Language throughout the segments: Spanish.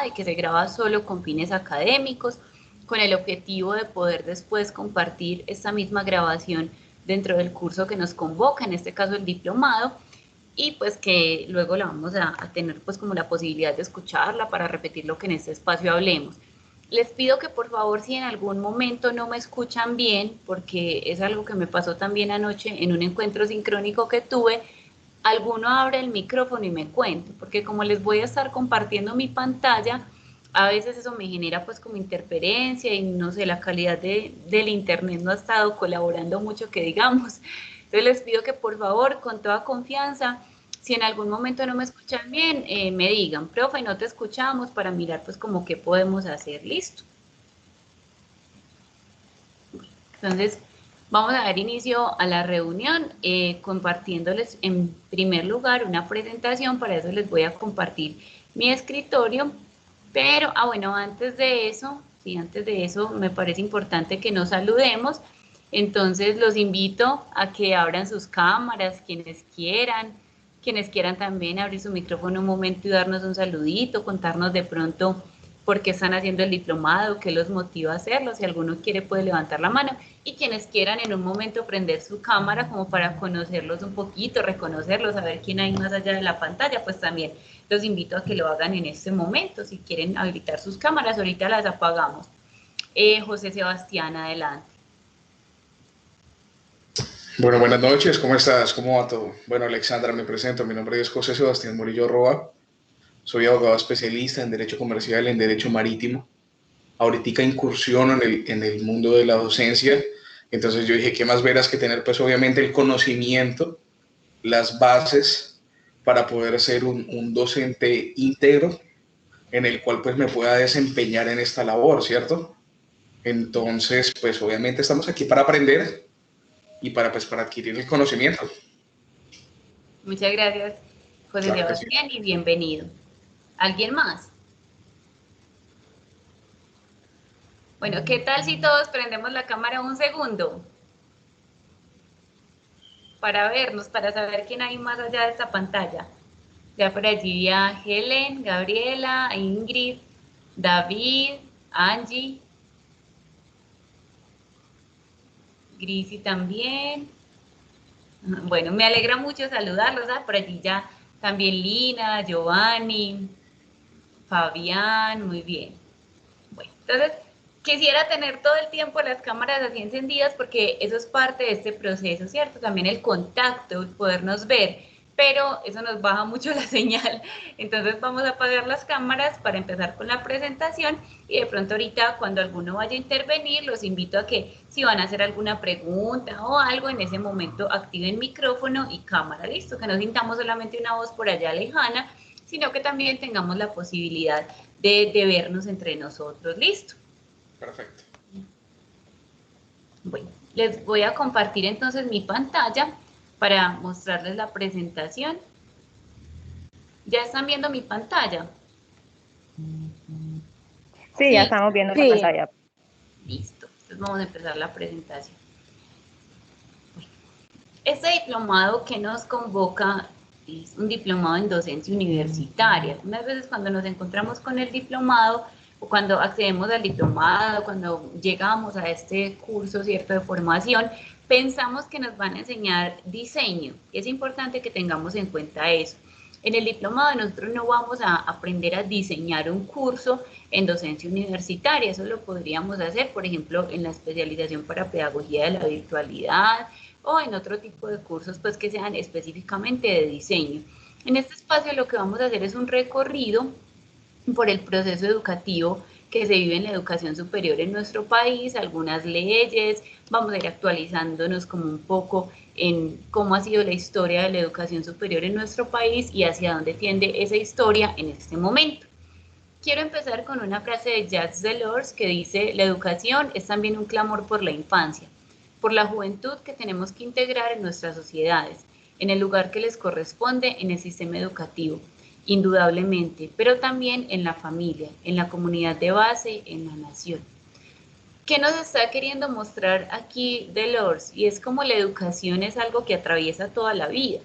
grabada y que se graba solo con fines académicos, con el objetivo de poder después compartir esta misma grabación dentro del curso que nos convoca, en este caso el diplomado, y pues que luego la vamos a tener pues como la posibilidad de escucharla para repetir lo que en este espacio hablemos. Les pido que por favor, si en algún momento no me escuchan bien, porque es algo que me pasó también anoche en un encuentro sincrónico que tuve, alguno abre el micrófono y me cuente, porque como les voy a estar compartiendo mi pantalla, a veces eso me genera pues como interferencia y no sé, la calidad del internet no ha estado colaborando mucho que digamos. Entonces les pido que por favor, con toda confianza, si en algún momento no me escuchan bien, me digan, profe, no te escuchamos, para mirar pues como qué podemos hacer, listo. Entonces, vamos a dar inicio a la reunión compartiéndoles en primer lugar una presentación. Para eso les voy a compartir mi escritorio, pero, bueno, antes de eso, sí, antes de eso me parece importante que nos saludemos. Entonces los invito a que abran sus cámaras, quienes quieran también abrir su micrófono un momento y darnos un saludito, contarnos de pronto por qué están haciendo el diplomado, qué los motiva a hacerlo. Si alguno quiere puede levantar la mano, y quienes quieran en un momento prender su cámara como para conocerlos un poquito, reconocerlos, saber quién hay más allá de la pantalla, pues también los invito a que lo hagan en este momento. Si quieren habilitar sus cámaras, ahorita las apagamos. José Sebastián, adelante. Bueno, buenas noches, ¿cómo estás? ¿Cómo va todo? Bueno, Alexandra, me presento, mi nombre es José Sebastián Murillo Roa, soy abogado especialista en Derecho Comercial, en Derecho Marítimo. Ahorita incursiono en el mundo de la docencia, entonces yo dije, ¿qué más verás que tener pues obviamente el conocimiento, las bases para poder ser un docente íntegro en el cual pues me pueda desempeñar en esta labor, ¿cierto? Entonces, pues obviamente estamos aquí para aprender y para adquirir el conocimiento. Muchas gracias, José Claro que sí. Sebastián, y bienvenido. ¿Alguien más? Bueno, ¿qué tal si todos prendemos la cámara un segundo? Para vernos, para saber quién hay más allá de esta pantalla. Ya por allí ya Helen, Gabriela, Ingrid, David, Angie, Grisi también. Bueno, me alegra mucho saludarlos, ¿sabes? Por allí ya también Lina, Giovanni, Fabián, muy bien. Bueno, entonces quisiera tener todo el tiempo las cámaras así encendidas porque eso es parte de este proceso, ¿cierto? También el contacto, el podernos ver, pero eso nos baja mucho la señal. Entonces vamos a apagar las cámaras para empezar con la presentación, y de pronto ahorita cuando alguno vaya a intervenir, los invito a que si van a hacer alguna pregunta o algo, en ese momento activen micrófono y cámara, listo, que no sintamos solamente una voz por allá lejana, sino que también tengamos la posibilidad de vernos entre nosotros. ¿Listo? Perfecto. Bueno, les voy a compartir entonces mi pantalla para mostrarles la presentación. ¿Ya están viendo mi pantalla? Sí, ya estamos viendo la pantalla. Listo, entonces vamos a empezar la presentación. Este diplomado que nos convoca es un diplomado en docencia universitaria. Algunas veces cuando nos encontramos con el diplomado, o cuando accedemos al diplomado, cuando llegamos a este curso, ¿cierto?, de formación, pensamos que nos van a enseñar diseño. Y es importante que tengamos en cuenta eso. En el diplomado nosotros no vamos a aprender a diseñar un curso en docencia universitaria. Eso lo podríamos hacer, por ejemplo, en la especialización para pedagogía de la virtualidad, o en otro tipo de cursos pues que sean específicamente de diseño. En este espacio lo que vamos a hacer es un recorrido por el proceso educativo que se vive en la educación superior en nuestro país, algunas leyes, vamos a ir actualizándonos como un poco en cómo ha sido la historia de la educación superior en nuestro país y hacia dónde tiende esa historia en este momento. Quiero empezar con una frase de Jacques Delors que dice: la educación es también un clamor por la infancia, por la juventud que tenemos que integrar en nuestras sociedades, en el lugar que les corresponde en el sistema educativo, indudablemente, pero también en la familia, en la comunidad de base, en la nación. ¿Qué nos está queriendo mostrar aquí Delors? Y es como la educación es algo que atraviesa toda la vida.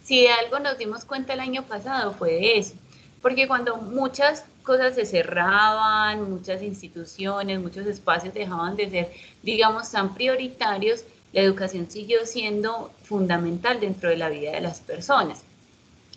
Si de algo nos dimos cuenta el año pasado fue de eso, porque cuando muchas cosas se cerraban, muchas instituciones, muchos espacios dejaban de ser, digamos, tan prioritarios, la educación siguió siendo fundamental dentro de la vida de las personas.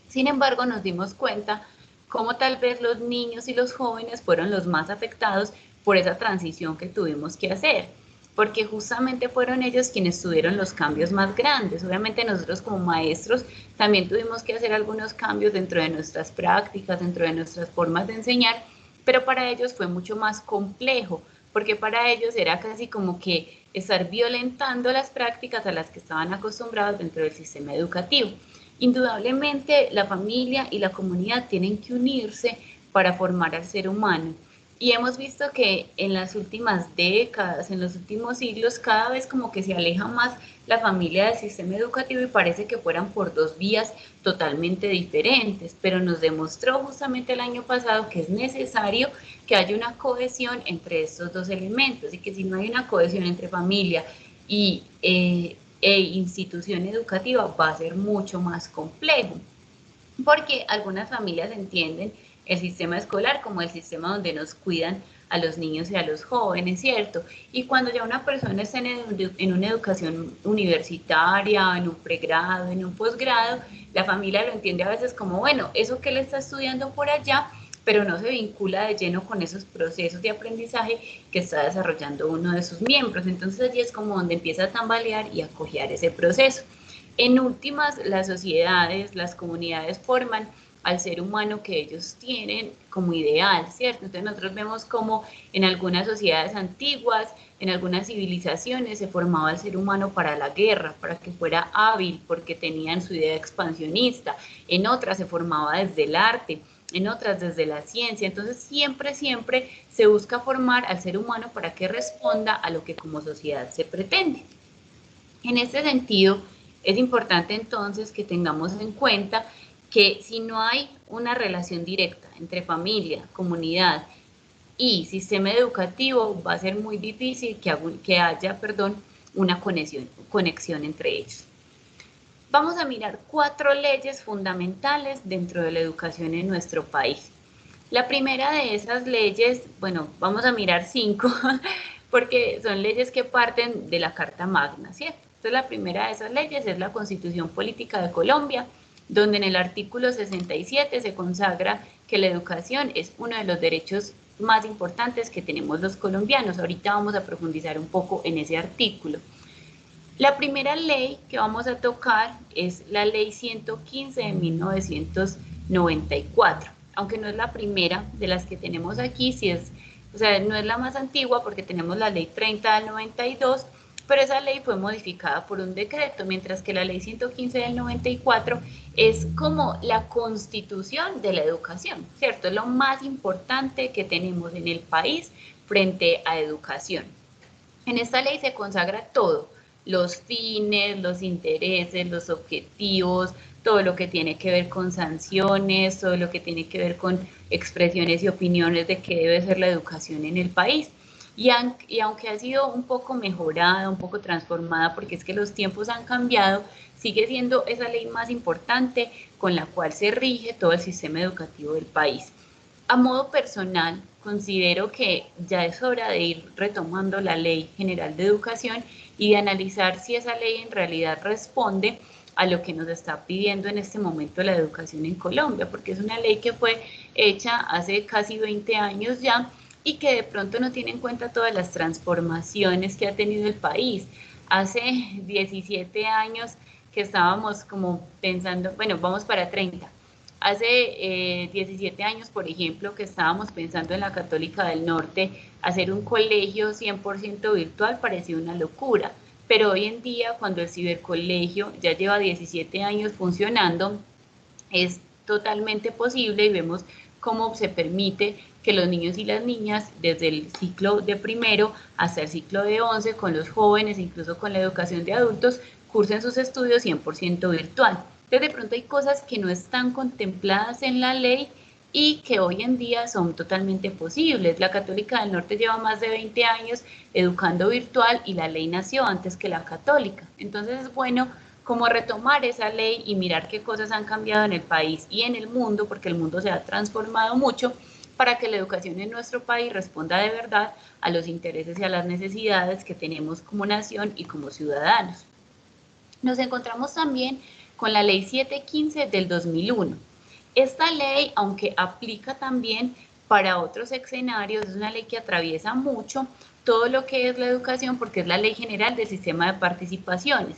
Sin embargo, nos dimos cuenta cómo tal vez los niños y los jóvenes fueron los más afectados por esa transición que tuvimos que hacer, porque justamente fueron ellos quienes tuvieron los cambios más grandes. Obviamente nosotros como maestros también tuvimos que hacer algunos cambios dentro de nuestras prácticas, dentro de nuestras formas de enseñar, pero para ellos fue mucho más complejo, porque para ellos era casi como que estar violentando las prácticas a las que estaban acostumbrados dentro del sistema educativo. Indudablemente la familia y la comunidad tienen que unirse para formar al ser humano. Y hemos visto que en las últimas décadas, en los últimos siglos, cada vez como que se aleja más la familia del sistema educativo y parece que fueran por dos vías totalmente diferentes, pero nos demostró justamente el año pasado que es necesario que haya una cohesión entre estos dos elementos y que si no hay una cohesión entre familia y institución educativa va a ser mucho más complejo, porque algunas familias entienden el sistema escolar como el sistema donde nos cuidan a los niños y a los jóvenes, ¿cierto? Y cuando ya una persona está en una educación universitaria, en un pregrado, en un posgrado, la familia lo entiende a veces como, bueno, eso que él está estudiando por allá, pero no se vincula de lleno con esos procesos de aprendizaje que está desarrollando uno de sus miembros. Entonces allí es como donde empieza a tambalear y a cojear ese proceso. En últimas, las sociedades, las comunidades forman al ser humano que ellos tienen como ideal, ¿cierto? Entonces nosotros vemos como en algunas sociedades antiguas, en algunas civilizaciones se formaba el ser humano para la guerra, para que fuera hábil, porque tenían su idea expansionista, en otras se formaba desde el arte, en otras desde la ciencia. Entonces siempre se busca formar al ser humano para que responda a lo que como sociedad se pretende. En este sentido, es importante entonces que tengamos en cuenta que si no hay una relación directa entre familia, comunidad y sistema educativo, va a ser muy difícil que haya una conexión entre ellos. Vamos a mirar 4 leyes fundamentales dentro de la educación en nuestro país. La primera de esas leyes, bueno, vamos a mirar 5, porque son leyes que parten de la Carta Magna, ¿cierto? Entonces, la primera de esas leyes es la Constitución Política de Colombia, donde en el artículo 67 se consagra que la educación es uno de los derechos más importantes que tenemos los colombianos. Ahorita vamos a profundizar un poco en ese artículo. La primera ley que vamos a tocar es la Ley 115 de 1994, aunque no es la primera de las que tenemos aquí, no es la más antigua porque tenemos la Ley 30 del 92, pero esa ley fue modificada por un decreto, mientras que la Ley 115 del 94 es como la constitución de la educación, ¿cierto? Es lo más importante que tenemos en el país frente a educación. En esta ley se consagra todo, los fines, los intereses, los objetivos, todo lo que tiene que ver con sanciones, todo lo que tiene que ver con expresiones y opiniones de qué debe ser la educación en el país. Y aunque ha sido un poco mejorada, un poco transformada, porque es que los tiempos han cambiado, sigue siendo esa ley más importante con la cual se rige todo el sistema educativo del país. A modo personal, considero que ya es hora de ir retomando la Ley General de Educación y de analizar si esa ley en realidad responde a lo que nos está pidiendo en este momento la educación en Colombia, porque es una ley que fue hecha hace casi 20 años ya y que de pronto no tiene en cuenta todas las transformaciones que ha tenido el país. Hace 17 años que estábamos como pensando, bueno, vamos para 30. Hace 17 años, por ejemplo, que estábamos pensando en la Católica del Norte, hacer un colegio 100% virtual parecía una locura, pero hoy en día, cuando el cibercolegio ya lleva 17 años funcionando, es totalmente posible y vemos cómo se permite que los niños y las niñas, desde el ciclo de primero hasta el ciclo de 11, con los jóvenes, incluso con la educación de adultos, cursen sus estudios 100% virtual. Entonces, de pronto hay cosas que no están contempladas en la ley y que hoy en día son totalmente posibles. La Católica del Norte lleva más de 20 años educando virtual y la ley nació antes que la católica. Entonces es bueno como retomar esa ley y mirar qué cosas han cambiado en el país y en el mundo, porque el mundo se ha transformado mucho, para que la educación en nuestro país responda de verdad a los intereses y a las necesidades que tenemos como nación y como ciudadanos. Nos encontramos también con la Ley 715 del 2001. Esta ley, aunque aplica también para otros escenarios, es una ley que atraviesa mucho todo lo que es la educación porque es la ley general del sistema de participaciones.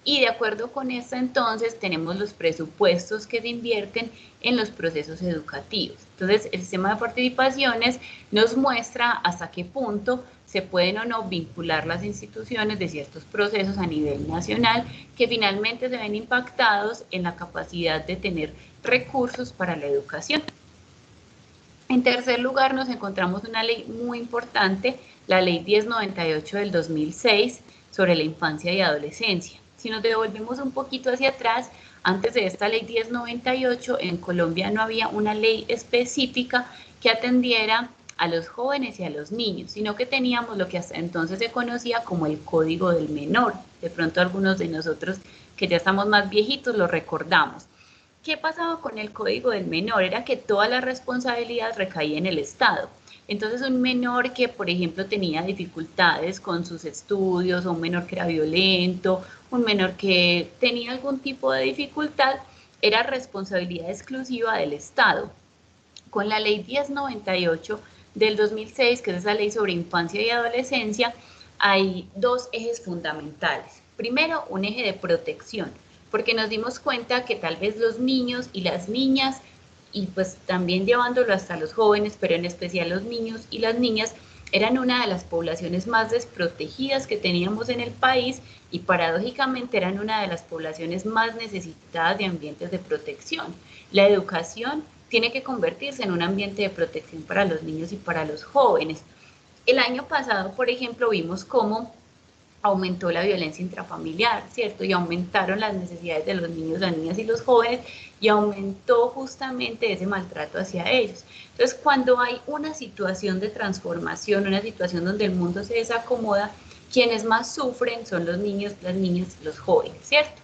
Y de acuerdo con esta, entonces, tenemos los presupuestos que se invierten en los procesos educativos. Entonces, el sistema de participaciones nos muestra hasta qué punto se pueden o no vincular las instituciones de ciertos procesos a nivel nacional que finalmente se ven impactados en la capacidad de tener recursos para la educación. En tercer lugar, nos encontramos una ley muy importante, la Ley 1098 del 2006 sobre la infancia y adolescencia. Si nos devolvemos un poquito hacia atrás, antes de esta Ley 1098, en Colombia no había una ley específica que atendiera a los jóvenes y a los niños, sino que teníamos lo que hasta entonces se conocía como el Código del Menor. De pronto algunos de nosotros que ya estamos más viejitos lo recordamos. ¿Qué pasaba con el Código del Menor? Era que toda la responsabilidad recaía en el Estado. Entonces un menor que, por ejemplo, tenía dificultades con sus estudios, o un menor que era violento, un menor que tenía algún tipo de dificultad, era responsabilidad exclusiva del Estado. Con la Ley 1098 del 2006, que es esa ley sobre infancia y adolescencia, hay dos ejes fundamentales. Primero, un eje de protección, porque nos dimos cuenta que tal vez los niños y las niñas, y pues también llevándolo hasta los jóvenes, pero en especial los niños y las niñas, eran una de las poblaciones más desprotegidas que teníamos en el país y paradójicamente eran una de las poblaciones más necesitadas de ambientes de protección. La educación tiene que convertirse en un ambiente de protección para los niños y para los jóvenes. El año pasado, por ejemplo, vimos cómo aumentó la violencia intrafamiliar, ¿cierto? Y aumentaron las necesidades de los niños, las niñas y los jóvenes, y aumentó justamente ese maltrato hacia ellos. Entonces, cuando hay una situación de transformación, una situación donde el mundo se desacomoda, quienes más sufren son los niños, las niñas, los jóvenes, ¿cierto?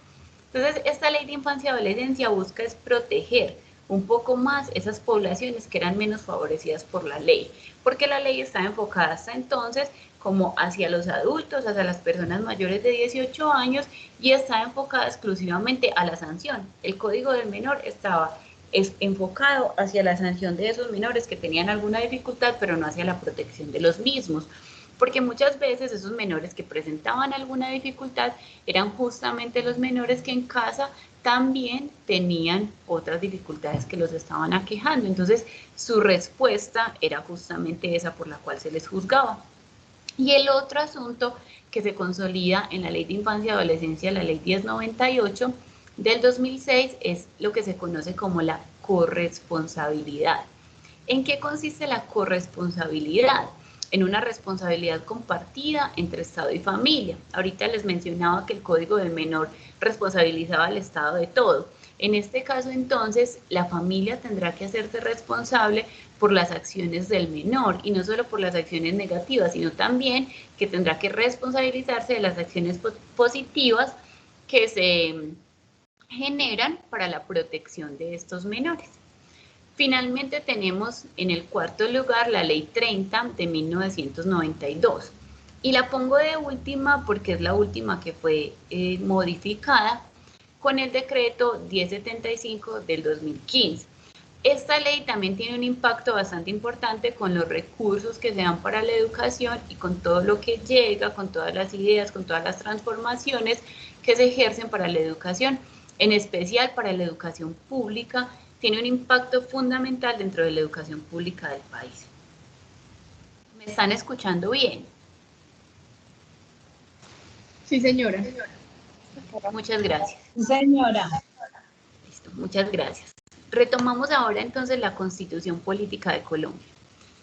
Entonces, esta ley de infancia y adolescencia busca es proteger un poco más esas poblaciones que eran menos favorecidas por la ley, porque la ley está enfocada hasta entonces como hacia los adultos, hacia las personas mayores de 18 años y está enfocada exclusivamente a la sanción. El Código del Menor es enfocado hacia la sanción de esos menores que tenían alguna dificultad, pero no hacia la protección de los mismos, porque muchas veces esos menores que presentaban alguna dificultad eran justamente los menores que en casa también tenían otras dificultades que los estaban aquejando. Entonces, su respuesta era justamente esa por la cual se les juzgaba. Y el otro asunto que se consolida en la Ley de Infancia y Adolescencia, la Ley 1098 del 2006, es lo que se conoce como la corresponsabilidad. ¿En qué consiste la corresponsabilidad? En una responsabilidad compartida entre Estado y familia. Ahorita les mencionaba que el Código del Menor responsabilizaba al Estado de todo. En este caso, entonces, la familia tendrá que hacerse responsable por las acciones del menor, y no solo por las acciones negativas, sino también que tendrá que responsabilizarse de las acciones positivas que se generan para la protección de estos menores. Finalmente tenemos en el cuarto lugar la Ley 30 de 1992. Y la pongo de última porque es la última que fue modificada con el decreto 1075 del 2015. Esta ley también tiene un impacto bastante importante con los recursos que se dan para la educación y con todo lo que llega, con todas las ideas, con todas las transformaciones que se ejercen para la educación, en especial para la educación pública. Tiene un impacto fundamental dentro de la educación pública del país. ¿Me están escuchando bien? Sí, señora. Muchas gracias. Señora. Listo, muchas gracias. Retomamos ahora entonces la Constitución Política de Colombia.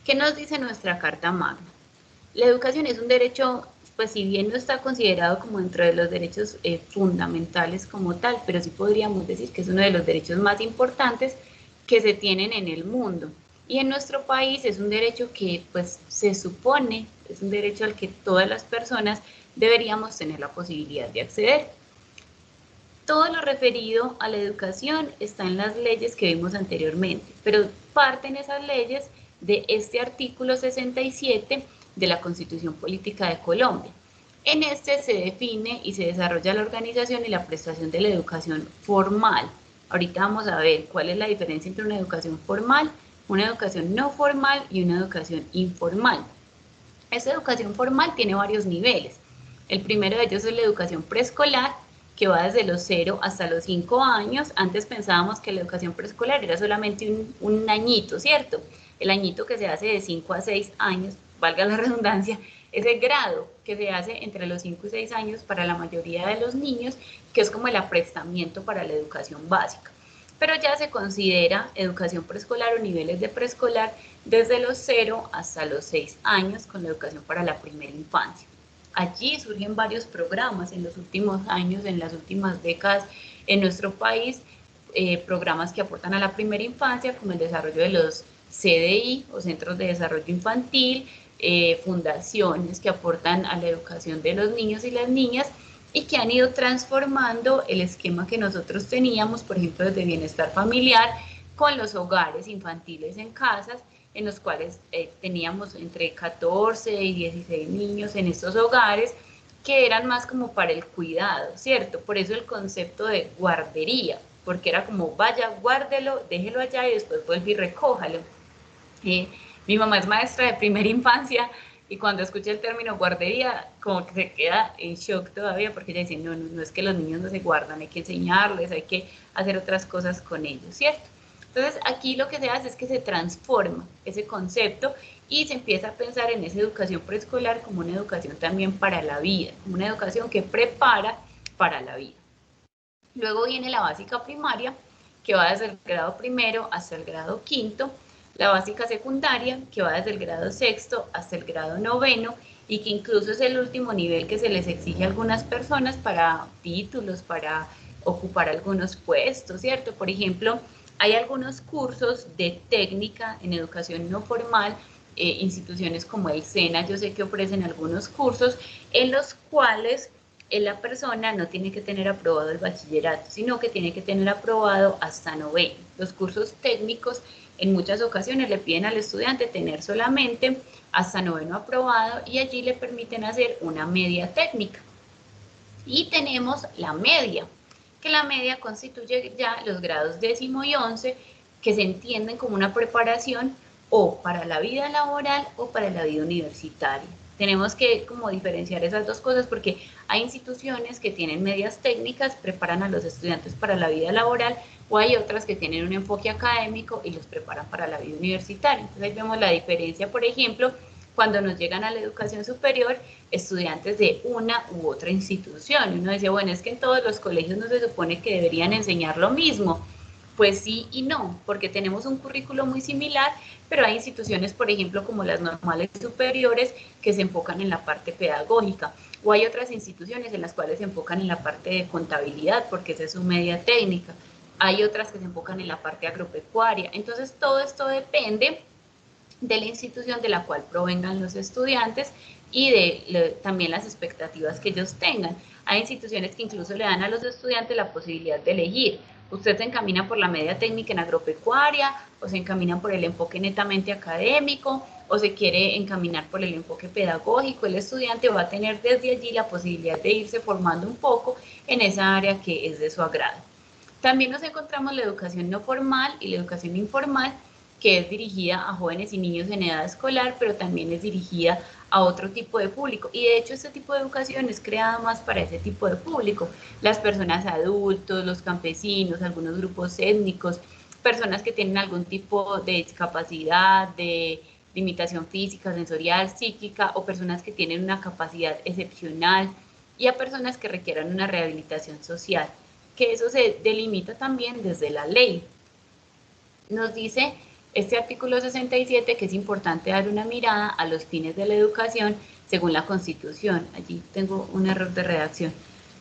¿Qué nos dice nuestra Carta Magna? La educación es un derecho, pues si bien no está considerado como dentro de los derechos fundamentales como tal, pero sí podríamos decir que es uno de los derechos más importantes que se tienen en el mundo. Y en nuestro país es un derecho que pues se supone, es un derecho al que todas las personas deberíamos tener la posibilidad de acceder. Todo lo referido a la educación está en las leyes que vimos anteriormente, pero parten esas leyes de este artículo 67 de la Constitución Política de Colombia. En este se define y se desarrolla la organización y la prestación de la educación formal. Ahorita vamos a ver cuál es la diferencia entre una educación formal, una educación no formal y una educación informal. Esta educación formal tiene varios niveles. El primero de ellos es la educación preescolar, que va desde los 0 hasta los 5 años. Antes pensábamos que la educación preescolar era solamente un añito, ¿cierto? El añito que se hace de 5 a 6 años, valga la redundancia, es el grado que se hace entre los 5 y 6 años para la mayoría de los niños, que es como el aprestamiento para la educación básica. Pero ya se considera educación preescolar o niveles de preescolar desde los 0 hasta los 6 años con la educación para la primera infancia. Allí surgen varios programas en los últimos años, en las últimas décadas en nuestro país, programas que aportan a la primera infancia, como el desarrollo de los CDI o Centros de Desarrollo Infantil, fundaciones que aportan a la educación de los niños y las niñas y que han ido transformando el esquema que nosotros teníamos, por ejemplo, desde bienestar familiar, con los hogares infantiles en casas, en los cuales teníamos entre 14 y 16 niños en estos hogares, que eran más como para el cuidado, ¿cierto? Por eso el concepto de guardería, porque era como, vaya, guárdelo, déjelo allá y después vuelve y recójalo. Mi mamá es maestra de primera infancia y cuando escucha el término guardería, como que se queda en shock todavía, porque ella dice, no es que los niños no se guardan, hay que enseñarles, hay que hacer otras cosas con ellos, ¿cierto? Entonces, aquí lo que se hace es que se transforma ese concepto y se empieza a pensar en esa educación preescolar como una educación también para la vida, como una educación que prepara para la vida. Luego viene la básica primaria, que va desde el grado primero hasta el grado quinto, la básica secundaria, que va desde el grado sexto hasta el grado noveno, y que incluso es el último nivel que se les exige a algunas personas para títulos, para ocupar algunos puestos, ¿cierto? Por ejemplo, hay algunos cursos de técnica en educación no formal, instituciones como el SENA, yo sé que ofrecen algunos cursos en los cuales la persona no tiene que tener aprobado el bachillerato, sino que tiene que tener aprobado hasta noveno. Los cursos técnicos en muchas ocasiones le piden al estudiante tener solamente hasta noveno aprobado y allí le permiten hacer una media técnica. Y tenemos la media, que la media constituye ya los grados 10º y 11, que se entienden como una preparación o para la vida laboral o para la vida universitaria. Tenemos que como diferenciar esas dos cosas porque hay instituciones que tienen medias técnicas, preparan a los estudiantes para la vida laboral, o hay otras que tienen un enfoque académico y los preparan para la vida universitaria. Entonces ahí vemos la diferencia, por ejemplo, cuando nos llegan a la educación superior estudiantes de una u otra institución. Y uno dice, bueno, es que en todos los colegios no se supone que deberían enseñar lo mismo. Pues sí y no, porque tenemos un currículo muy similar, pero hay instituciones, por ejemplo, como las normales superiores, que se enfocan en la parte pedagógica, o hay otras instituciones en las cuales se enfocan en la parte de contabilidad, porque esa es su media técnica. Hay otras que se enfocan en la parte agropecuaria. Entonces, todo esto depende de la institución de la cual provengan los estudiantes y de también las expectativas que ellos tengan. Hay instituciones que incluso le dan a los estudiantes la posibilidad de elegir. Usted se encamina por la media técnica en agropecuaria, o se encamina por el enfoque netamente académico, o se quiere encaminar por el enfoque pedagógico. El estudiante va a tener desde allí la posibilidad de irse formando un poco en esa área que es de su agrado. También nos encontramos la educación no formal y la educación informal, que es dirigida a jóvenes y niños en edad escolar, pero también es dirigida a otro tipo de público. Y de hecho este tipo de educación es creada más para ese tipo de público. Las personas adultos, los campesinos, algunos grupos étnicos, personas que tienen algún tipo de discapacidad, de limitación física, sensorial, psíquica, o personas que tienen una capacidad excepcional, y a personas que requieran una rehabilitación social, que eso se delimita también desde la ley. Nos dice este artículo 67 que es importante dar una mirada a los fines de la educación según la Constitución. Allí tengo un error de redacción.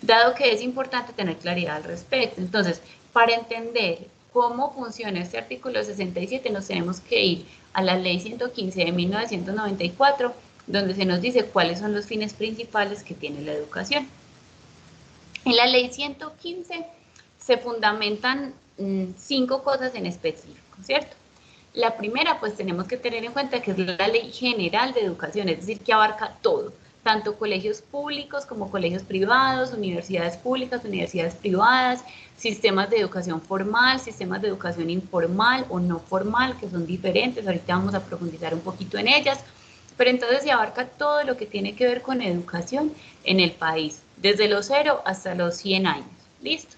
Dado que es importante tener claridad al respecto. Entonces, para entender cómo funciona este artículo 67, nos tenemos que ir a la Ley 115 de 1994, donde se nos dice cuáles son los fines principales que tiene la educación. En la Ley 115 se fundamentan 5 cosas en específico, ¿cierto? La primera, pues tenemos que tener en cuenta que es la Ley General de Educación, es decir, que abarca todo, tanto colegios públicos como colegios privados, universidades públicas, universidades privadas, sistemas de educación formal, sistemas de educación informal o no formal, que son diferentes, ahorita vamos a profundizar un poquito en ellas, pero entonces se abarca todo lo que tiene que ver con educación en el país, desde los 0 hasta los 100 años, ¿listo?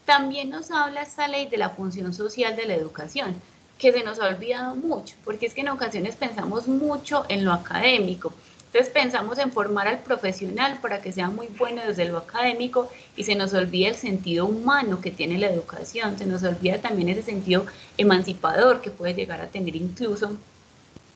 También nos habla esta ley de la función social de la educación, que se nos ha olvidado mucho, porque es que en ocasiones pensamos mucho en lo académico, entonces pensamos en formar al profesional para que sea muy bueno desde lo académico y se nos olvida el sentido humano que tiene la educación, se nos olvida también ese sentido emancipador que puede llegar a tener incluso,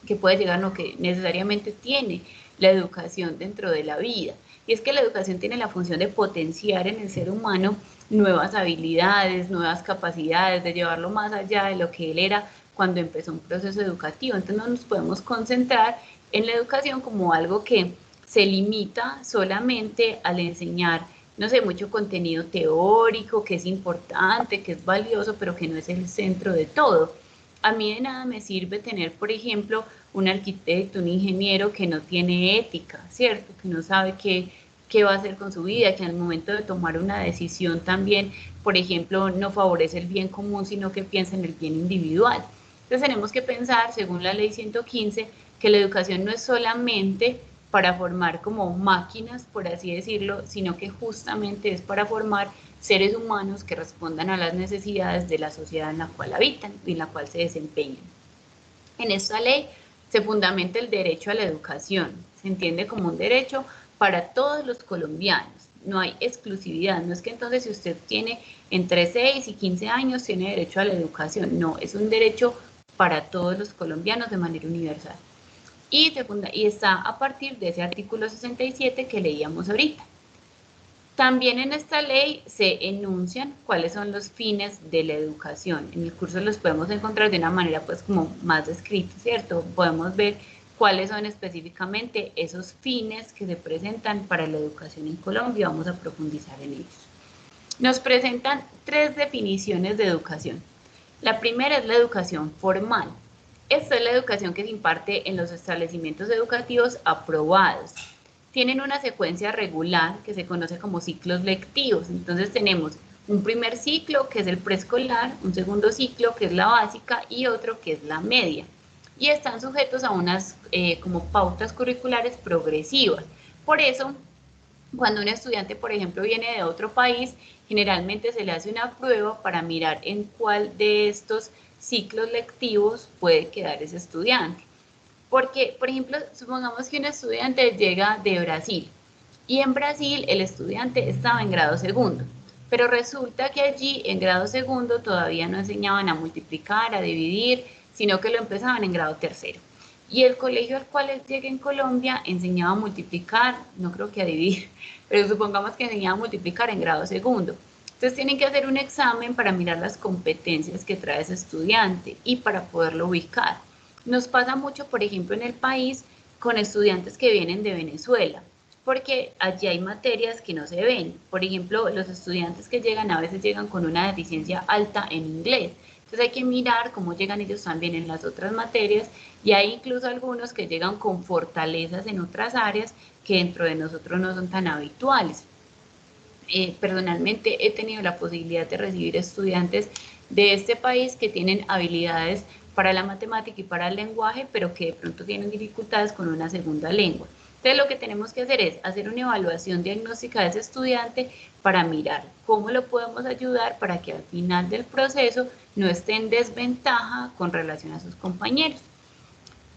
que puede llegar, no que necesariamente tiene la educación dentro de la vida. Y es que la educación tiene la función de potenciar en el ser humano nuevas habilidades, nuevas capacidades, de llevarlo más allá de lo que él era cuando empezó un proceso educativo. Entonces no nos podemos concentrar en la educación como algo que se limita solamente al enseñar, no sé, mucho contenido teórico, que es importante, que es valioso, pero que no es el centro de todo. A mí de nada me sirve tener, por ejemplo, un arquitecto, un ingeniero que no tiene ética, ¿cierto? Que no sabe qué va a hacer con su vida, que al momento de tomar una decisión también, por ejemplo, no favorece el bien común, sino que piensa en el bien individual. Entonces tenemos que pensar, según la ley 115, que la educación no es solamente para formar como máquinas, por así decirlo, sino que justamente es para formar seres humanos que respondan a las necesidades de la sociedad en la cual habitan y en la cual se desempeñan. En esta ley se fundamenta el derecho a la educación, se entiende como un derecho para todos los colombianos, no hay exclusividad, no es que entonces si usted tiene entre 6 y 15 años tiene derecho a la educación, no, es un derecho para todos los colombianos de manera universal. Y está a partir de ese artículo 67 que leíamos ahorita. También en esta ley se enuncian cuáles son los fines de la educación. En el curso los podemos encontrar de una manera pues como más descrita, ¿cierto? Podemos ver cuáles son específicamente esos fines que se presentan para la educación en Colombia. Vamos a profundizar en ellos. Nos presentan 3 definiciones de educación. La primera es la educación formal. Esta es la educación que se imparte en los establecimientos educativos aprobados. Tienen una secuencia regular que se conoce como ciclos lectivos. Entonces tenemos un primer ciclo que es el preescolar, un segundo ciclo que es la básica y otro que es la media. Y están sujetos a unas como pautas curriculares progresivas. Por eso, cuando un estudiante, por ejemplo, viene de otro país, generalmente se le hace una prueba para mirar en cuál de estos ciclos lectivos puede quedar ese estudiante. Porque, por ejemplo, supongamos que un estudiante llega de Brasil y en Brasil el estudiante estaba en grado segundo, pero resulta que allí en grado segundo todavía no enseñaban a multiplicar, a dividir, sino que lo empezaban en grado tercero. Y el colegio al cual él llega en Colombia enseñaba a multiplicar, no creo que a dividir, pero supongamos que enseñaba a multiplicar en grado segundo. Entonces tienen que hacer un examen para mirar las competencias que trae ese estudiante y para poderlo ubicar. Nos pasa mucho, por ejemplo, en el país con estudiantes que vienen de Venezuela, porque allí hay materias que no se ven. Por ejemplo, los estudiantes que llegan a veces llegan con una deficiencia alta en inglés. Entonces hay que mirar cómo llegan ellos también en las otras materias y hay incluso algunos que llegan con fortalezas en otras áreas que dentro de nosotros no son tan habituales. Personalmente he tenido la posibilidad de recibir estudiantes de este país que tienen habilidades para la matemática y para el lenguaje, pero que de pronto tienen dificultades con una segunda lengua. Entonces lo que tenemos que hacer es hacer una evaluación diagnóstica de ese estudiante para mirar cómo lo podemos ayudar para que al final del proceso no esté en desventaja con relación a sus compañeros.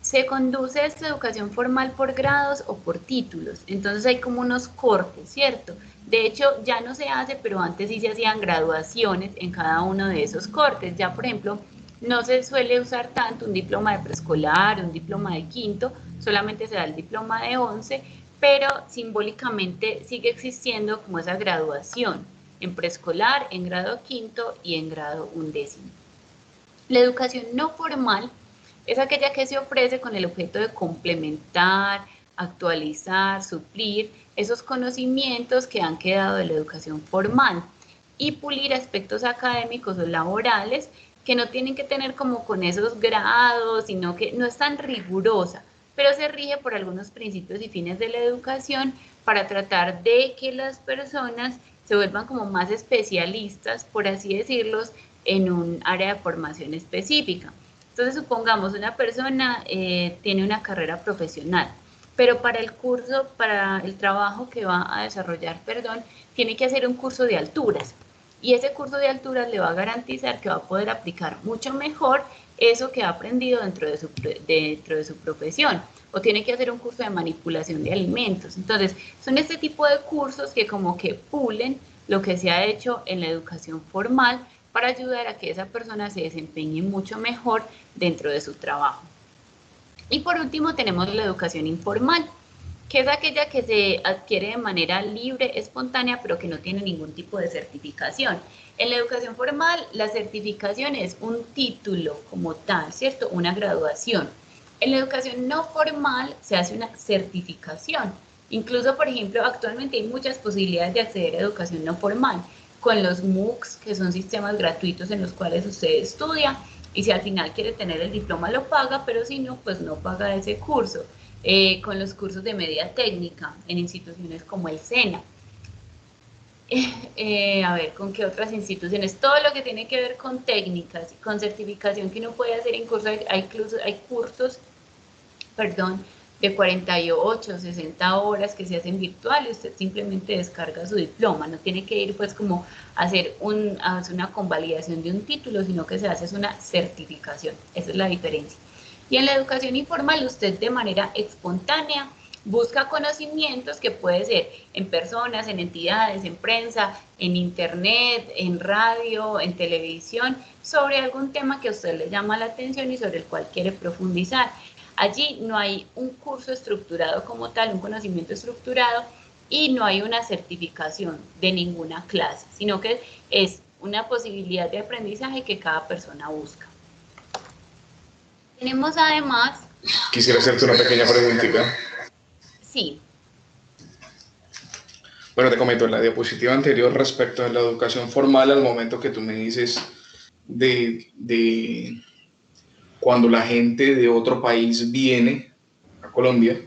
Se conduce esta educación formal por grados o por títulos, entonces hay como unos cortes, ¿cierto? De hecho, ya no se hace, pero antes sí se hacían graduaciones en cada uno de esos cortes. Ya, por ejemplo, no se suele usar tanto un diploma de preescolar, un diploma de quinto, solamente se da el diploma de 11, pero simbólicamente sigue existiendo como esa graduación en preescolar, en grado quinto y en grado undécimo. La educación no formal es aquella que se ofrece con el objeto de complementar, actualizar, suplir esos conocimientos que han quedado de la educación formal. y pulir aspectos académicos o laborales que no tienen que tener como con esos grados, sino que no es tan rigurosa, pero se rige por algunos principios y fines de la educación para tratar de que las personas se vuelvan como más especialistas, por así decirlos, en un área de formación específica. Entonces, supongamos una persona tiene una carrera profesional, pero para el curso, para el trabajo que va a desarrollar, perdón, tiene que hacer un curso de alturas. Y ese curso de alturas le va a garantizar que va a poder aplicar mucho mejor eso que ha aprendido dentro de su profesión. O tiene que hacer un curso de manipulación de alimentos. Entonces, son este tipo de cursos que como que pulen lo que se ha hecho en la educación formal para ayudar a que esa persona se desempeñe mucho mejor dentro de su trabajo. Y por último tenemos la educación informal, que es aquella que se adquiere de manera libre, espontánea, pero que no tiene ningún tipo de certificación. En la educación formal, la certificación es un título como tal, ¿cierto? Una graduación. En la educación no formal se hace una certificación. Incluso, por ejemplo, actualmente hay muchas posibilidades de acceder a educación no formal, con los MOOCs, que son sistemas gratuitos en los cuales usted estudia, y si al final quiere tener el diploma lo paga, pero si no, pues no paga ese curso. Con los cursos de media técnica en instituciones como el SENA. A ver, ¿con qué otras instituciones? Todo lo que tiene que ver con técnicas y con certificación que uno puede hacer en cursos, hay cursos, perdón, de 48, 60 horas que se hacen virtuales, usted simplemente descarga su diploma, no tiene que ir pues como a hacer una convalidación de un título, sino que se hace una certificación, esa es la diferencia. Y en la educación informal usted de manera espontánea busca conocimientos que puede ser en personas, en entidades, en prensa, en internet, en radio, en televisión, sobre algún tema que a usted le llama la atención y sobre el cual quiere profundizar. Allí no hay un curso estructurado como tal, un conocimiento estructurado, y no hay una certificación de ninguna clase, sino que es una posibilidad de aprendizaje que cada persona busca. Tenemos además... Quisiera hacerte una pequeña preguntita. Sí. Bueno, te comento, en la diapositiva anterior respecto a la educación formal, al momento que tú me dices de cuando la gente de otro país viene a Colombia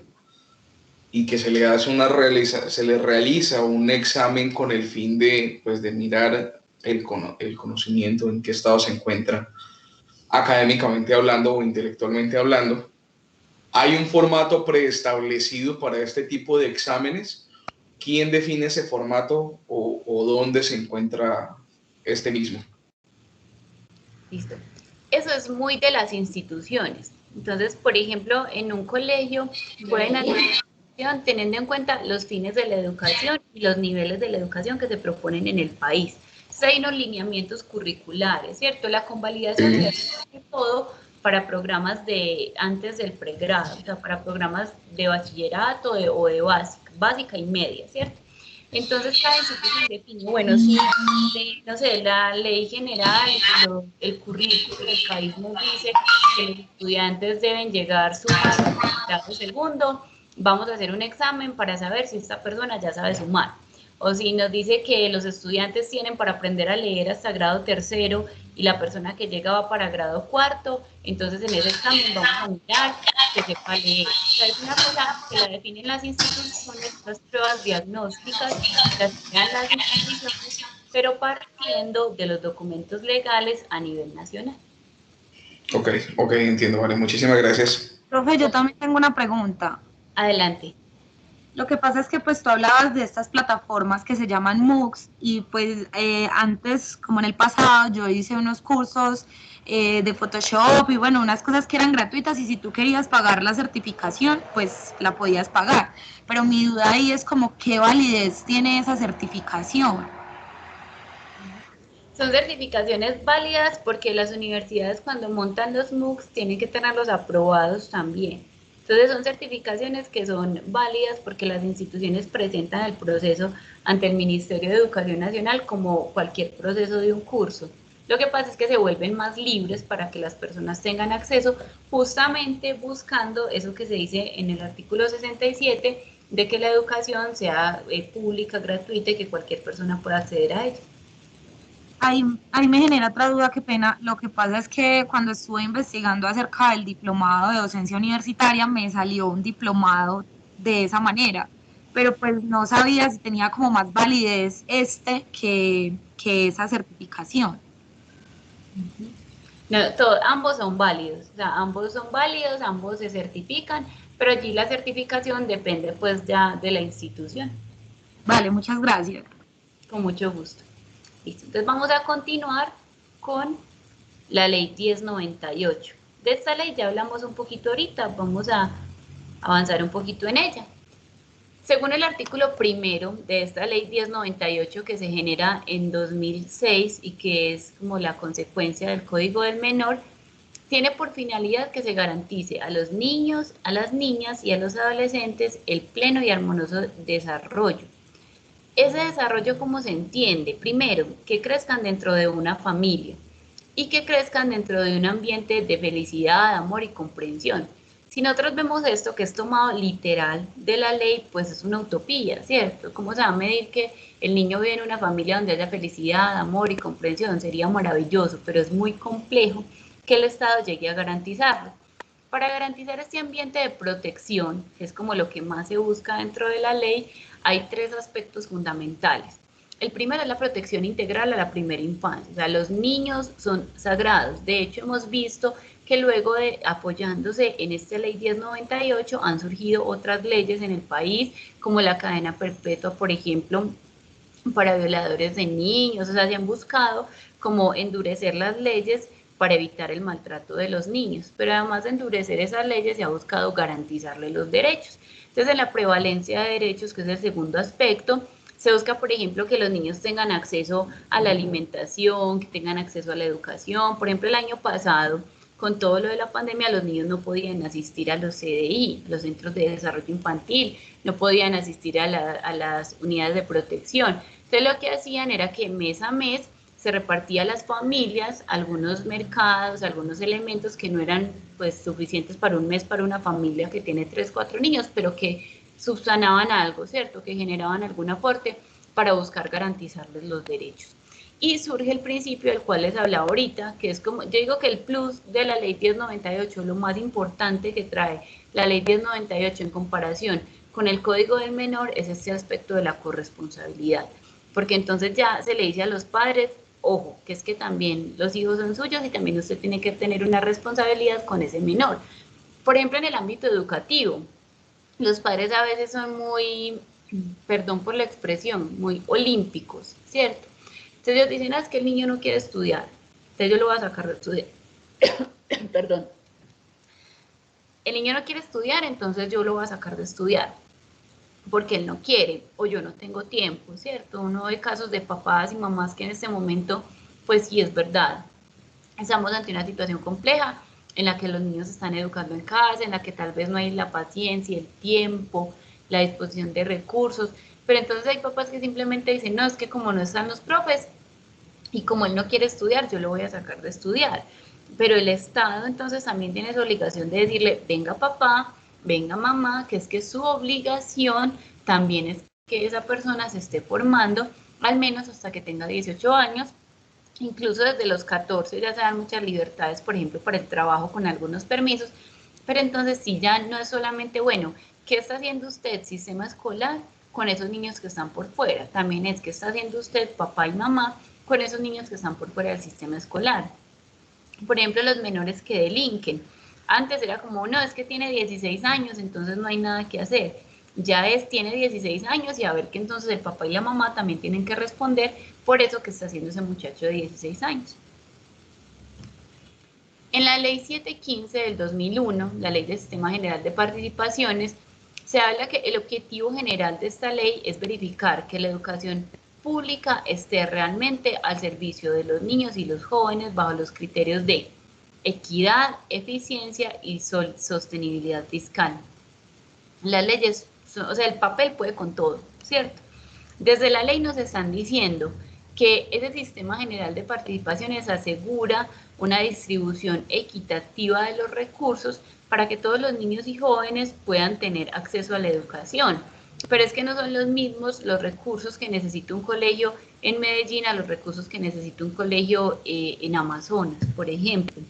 y que se le hace se le realiza un examen con el fin de, pues, de mirar el conocimiento, en qué estado se encuentra académicamente hablando o intelectualmente hablando. ¿Hay un formato preestablecido para este tipo de exámenes? ¿Quién define ese formato o dónde se encuentra este mismo? Listo. Eso es muy de las instituciones. Entonces, por ejemplo, en un colegio pueden hacer teniendo en cuenta los fines de la educación y los niveles de la educación que se proponen en el país. Entonces, hay unos lineamientos curriculares, ¿cierto? La convalidación se hace todo para programas de antes del pregrado, o sea, para programas de bachillerato o de básica y media, ¿cierto? Entonces, cada institución define, bueno, si, no sé, la ley general, el currículo del país nos dice que los estudiantes deben llegar sumados al grado segundo, vamos a hacer un examen para saber si esta persona ya sabe sumar. O si nos dice que los estudiantes tienen para aprender a leer hasta grado tercero y la persona que llega va para grado cuarto, entonces en ese examen vamos a mirar que sepa leer. O sea, es una cosa que la definen las instituciones, las pruebas diagnósticas, las crean las instituciones, pero partiendo de los documentos legales a nivel nacional. Ok, entiendo, vale, muchísimas gracias. Profe, yo también tengo una pregunta. Adelante. Lo que pasa es que pues tú hablabas de estas plataformas que se llaman MOOCs y pues antes, como en el pasado, yo hice unos cursos de Photoshop y bueno, unas cosas que eran gratuitas y si tú querías pagar la certificación, pues la podías pagar. Pero mi duda ahí es como, ¿qué validez tiene esa certificación? Son certificaciones válidas porque las universidades cuando montan los MOOCs tienen que tenerlos aprobados también. Entonces son certificaciones que son válidas porque las instituciones presentan el proceso ante el Ministerio de Educación Nacional como cualquier proceso de un curso. Lo que pasa es que se vuelven más libres para que las personas tengan acceso, justamente buscando eso que se dice en el artículo 67, de que la educación sea pública, gratuita y que cualquier persona pueda acceder a ella. ahí me genera otra duda, qué pena. Lo que pasa es que cuando estuve investigando acerca del diplomado de docencia universitaria, me salió un diplomado de esa manera, pero pues no sabía si tenía como más validez que esa certificación. No, ambos son válidos, o sea, ambos son válidos, ambos se certifican, pero allí la certificación depende pues ya de la institución. Vale, muchas gracias. Con mucho gusto. Listo, entonces vamos a continuar con la ley 1098. De esta ley ya hablamos un poquito ahorita, vamos a avanzar un poquito en ella. Según el artículo primero de esta ley 1098 que se genera en 2006 y que es como la consecuencia del Código del Menor, tiene por finalidad que se garantice a los niños, a las niñas y a los adolescentes el pleno y armonioso desarrollo. Ese desarrollo, ¿cómo se entiende? Primero, que crezcan dentro de una familia y que crezcan dentro de un ambiente de felicidad, amor y comprensión. Si nosotros vemos esto, que es tomado literal de la ley, pues es una utopía, ¿cierto? ¿Cómo se va a medir que el niño vive en una familia donde haya felicidad, amor y comprensión? Sería maravilloso, pero es muy complejo que el Estado llegue a garantizarlo. Para garantizar este ambiente de protección, que es como lo que más se busca dentro de la ley, hay tres aspectos fundamentales. El primero es la protección integral a la primera infancia, o sea, los niños son sagrados. De hecho, hemos visto que luego de apoyándose en esta ley 1098 han surgido otras leyes en el país, como la cadena perpetua, por ejemplo, para violadores de niños. O sea, se han buscado como endurecer las leyes para evitar el maltrato de los niños, pero además de endurecer esas leyes se ha buscado garantizarle los derechos. Entonces, en la prevalencia de derechos, que es el segundo aspecto, se busca, por ejemplo, que los niños tengan acceso a la alimentación, que tengan acceso a la educación. Por ejemplo, el año pasado, con todo lo de la pandemia, los niños no podían asistir a los CDI, los Centros de Desarrollo Infantil, no podían asistir a las unidades de protección. Entonces, lo que hacían era que mes a mes se repartía a las familias algunos mercados, algunos elementos que no eran pues suficientes para un mes para una familia que tiene 3, 4 niños, pero que subsanaban algo, ¿cierto? Que generaban algún aporte para buscar garantizarles los derechos. Y surge el principio del cual les hablaba ahorita, que es como, yo digo que el plus de la ley 1098, lo más importante que trae la ley 1098 en comparación con el Código del Menor, es este aspecto de la corresponsabilidad. Porque entonces ya se le dice a los padres, ojo, que es que también los hijos son suyos y también usted tiene que tener una responsabilidad con ese menor. Por ejemplo, en el ámbito educativo, los padres a veces son muy, perdón por la expresión, muy olímpicos, ¿cierto? Entonces ellos dicen, es que el niño no quiere estudiar, entonces yo lo voy a sacar de estudiar. Perdón. El niño no quiere estudiar, entonces yo lo voy a sacar de estudiar, porque él no quiere, o yo no tengo tiempo, ¿cierto? Uno ve casos de papás y mamás que en este momento, pues sí es verdad, estamos ante una situación compleja en la que los niños se están educando en casa, en la que tal vez no hay la paciencia, el tiempo, la disposición de recursos, pero entonces hay papás que simplemente dicen, no, es que como no están los profes y como él no quiere estudiar, yo lo voy a sacar de estudiar. Pero el Estado entonces también tiene esa obligación de decirle, venga papá, venga mamá, que es que su obligación también es que esa persona se esté formando, al menos hasta que tenga 18 años, incluso desde los 14 ya se dan muchas libertades, por ejemplo, para el trabajo con algunos permisos, pero entonces sí ya no es solamente, bueno, ¿qué está haciendo usted, sistema escolar, con esos niños que están por fuera? También es, ¿qué está haciendo usted, papá y mamá, con esos niños que están por fuera del sistema escolar? Por ejemplo, los menores que delinquen. Antes era como, no, es que tiene 16 años, entonces no hay nada que hacer. Ya es, tiene 16 años y a ver que entonces el papá y la mamá también tienen que responder por eso que está haciendo ese muchacho de 16 años. En la ley 715 del 2001, la ley del Sistema General de Participaciones, se habla que el objetivo general de esta ley es verificar que la educación pública esté realmente al servicio de los niños y los jóvenes bajo los criterios de equidad, eficiencia y sostenibilidad fiscal. Las leyes, o sea, el papel puede con todo, ¿cierto? Desde la ley nos están diciendo que ese sistema general de participaciones asegura una distribución equitativa de los recursos para que todos los niños y jóvenes puedan tener acceso a la educación. pero es que no son los mismos los recursos que necesita un colegio en Medellín a los recursos que necesita un colegio en Amazonas, por ejemplo.